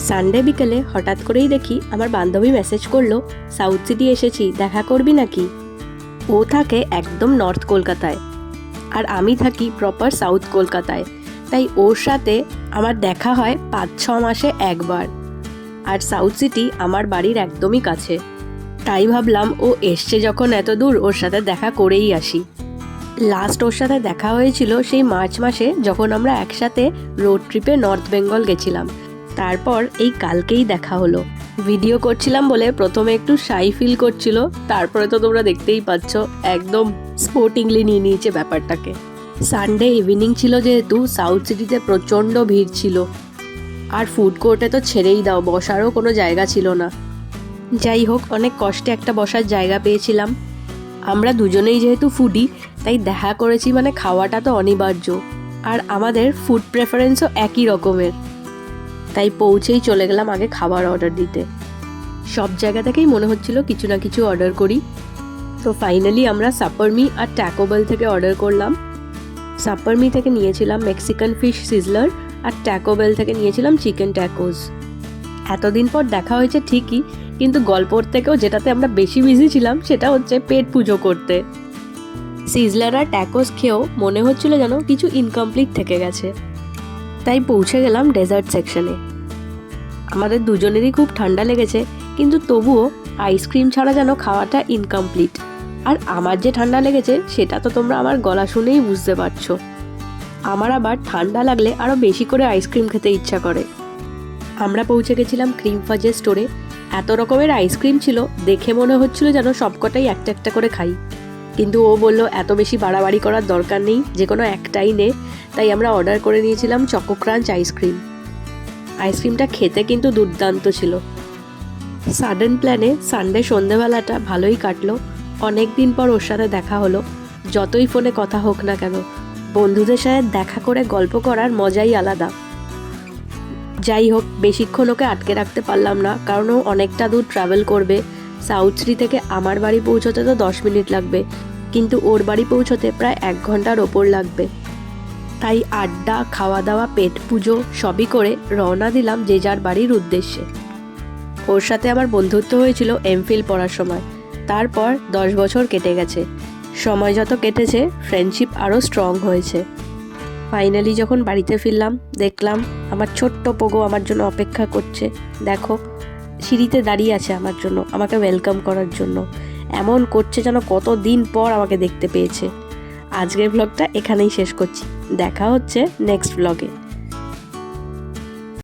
Sunday বিকেলে হঠাৎ করেই দেখি আমার বান্ধবী মেসেজ করলো, সাউথ সিটি এসেছি, দেখা করবি নাকি। ও থাকে একদম নর্থ কলকাতায় আর আমি থাকি প্রপার সাউথ কলকাতায়, তাই ওর সাথে আমার দেখা হয় 5-6 মাসে একবার। আর সাউথ সিটি আমার বাড়ির একদমই কাছে, তাই ভাবলাম ও এসছে যখন এত দূর, ওর সাথে দেখা করেই আসি। লাস্ট ওর সাথে দেখা হয়েছিল সেই মার্চ মাসে, যখন আমরা একসাথে রোড ট্রিপে নর্থ বেঙ্গল গেছিলাম। তারপর এই কালকেই দেখা হলো। ভিডিও করছিলাম বলে প্রথমে একটু শাই ফিল করছিল, তারপরে তো তোমরা দেখতেই পাচ্ছ একদম স্পোর্টিংলি নিয়ে নিয়েছে ব্যাপারটাকে। সানডে ইভিনিং ছিল যেহেতু, সাউথ সিটিতে প্রচণ্ড ভিড় ছিল, আর ফুড কোর্টে তো ছেড়েই দাও, বসারও কোনো জায়গা ছিল না। যাই হোক, অনেক কষ্টে একটা বসার জায়গা পেয়েছিলাম। আমরা দুজনেই যেহেতু ফুডি, তাই দেখা করেছি মানে খাওয়াটা তো অনিবার্য, আর আমাদের ফুড প্রেফারেন্সও একই রকমের। তাই পৌঁছেই চলে গেলাম আগে খাবার অর্ডার দিতে। সব জায়গা থেকেই মনে হচ্ছিল কিছু না কিছু অর্ডার করি। তো ফাইনালি আমরা সাপার মি আর ট্যাকো বেল থেকে অর্ডার করলাম। সাপার মি থেকে নিয়েছিলাম মেক্সিকান ফিশ সিজলার, আর ট্যাকো বেল থেকে নিয়েছিলাম চিকেন ট্যাকোস। এতদিন পর দেখা হয়েছে ঠিকই, কিন্তু গল্পর থেকেও যেটাতে আমরা বেশি বিজি ছিলাম সেটা হচ্ছে পেট পুজো করতে। সিজলার আর ট্যাকোস খেয়েও মনে হচ্ছিল যেন কিছু ইনকমপ্লিট থেকে গেছে, তাই পৌঁছে গেলাম ডেজার্ট সেকশনে। আমাদের দুজনেরই খুব ঠান্ডা লেগেছে, কিন্তু তবুও আইসক্রিম ছাড়া যেন খাওয়াটা ইনকমপ্লিট। আর আমার যে ঠান্ডা লেগেছে সেটা তো তোমরা আমার গলা শুনেই বুঝতে পারছো। আমার আবার ঠান্ডা লাগলে আরও বেশি করে আইসক্রিম খেতে ইচ্ছা করে। আমরা পৌঁছে গেছিলাম ক্রিম ফাজের স্টোরে। এত রকমের আইসক্রিম ছিল, দেখে মনে হচ্ছিল যেন সবকটাই একটা একটা করে খাই, কিন্তু ও বলল এত বেশি বাড়াবাড়ি করার দরকার নেই, যে কোনো একটাই নে। তাই আমরা অর্ডার করে নিয়েছিলাম চকো ক্রাঞ্চ আইসক্রিম। আইসক্রিমটা খেতে কিন্তু দুর্দান্ত ছিল। সাডেন প্ল্যানে সানডে সন্ধেবেলাটা ভালোই কাটলো। অনেক দিন পর ওর সাথে দেখা হলো। যতই ফোনে কথা হোক না কেন, বন্ধুদের সাথে দেখা করে গল্প করার মজাই আলাদা। যাই হোক, বেশিক্ষণ ওকে আটকে রাখতে পারলাম না, কারণ ও অনেকটা দূর ট্রাভেল করবে। সাউথ সিটি থেকে আমার বাড়ি পৌঁছতে তো 10 মিনিট লাগবে, কিন্তু ওর বাড়ি পৌঁছতে প্রায় 1 ঘন্টার ওপর লাগবে। তাই আড্ডা, খাওয়া দাওয়া, পেট পুজো সবই করে রওনা দিলাম যে যার বাড়ির উদ্দেশ্যে। ওর সাথে আমার বন্ধুত্ব হয়েছিল এমফিল পড়ার সময়। তারপর 10 বছর কেটে গেছে। সময় যত কেটেছে, ফ্রেন্ডশিপ আরও স্ট্রং হয়েছে। ফাইনালি যখন বাড়িতে ফিরলাম, দেখলাম আমার ছোট্ট পোগো আমার জন্য অপেক্ষা করছে। দেখো, সিঁড়িতে দাঁড়িয়ে আছে আমার জন্য, আমাকে ওয়েলকাম করার জন্য। এমন করছে যেন কতদিন পর আমাকে দেখতে পেয়েছে। আজকের ব্লগটা এখানেই শেষ করছি। দেখা হচ্ছে নেক্সট ব্লগে।